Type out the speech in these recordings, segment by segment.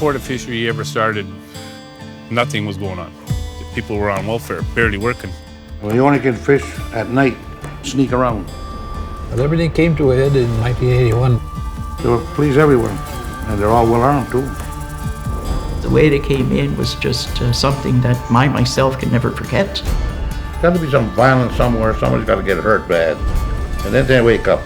Before the fishery ever started, nothing was going on. People were on welfare, barely working. Well, you only can fish at night, sneak around. But everything came to a head in 1981. There were police everywhere, and they're all well armed too. The way they came in was just something that myself can never forget. There's got to be some violence somewhere. Somebody's got to get hurt bad, and then they wake up.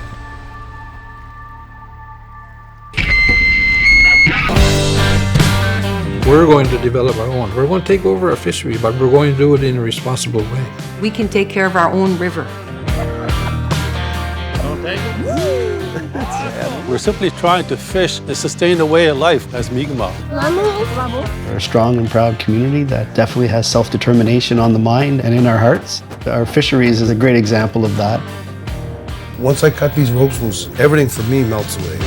We're going to develop our own. We're going to take over a fishery, but we're going to do it in a responsible way. We can take care of our own river. We're simply trying to fish and sustain a way of life as Mi'kmaq. We're a strong and proud community that definitely has self-determination on the mind and in our hearts. Our fisheries is a great example of that. Once I cut these ropes loose, everything for me melts away.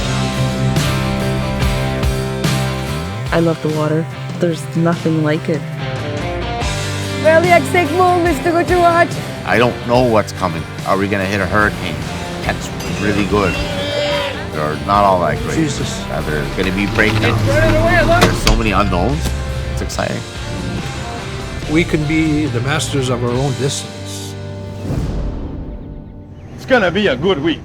I love the water. There's nothing like it. I don't know what's coming. Are we going to hit a hurricane? That's really good. Or not all that great. Jesus. There's going to be breakdowns. There's so many unknowns. It's exciting. We can be the masters of our own destinies. It's going to be a good week.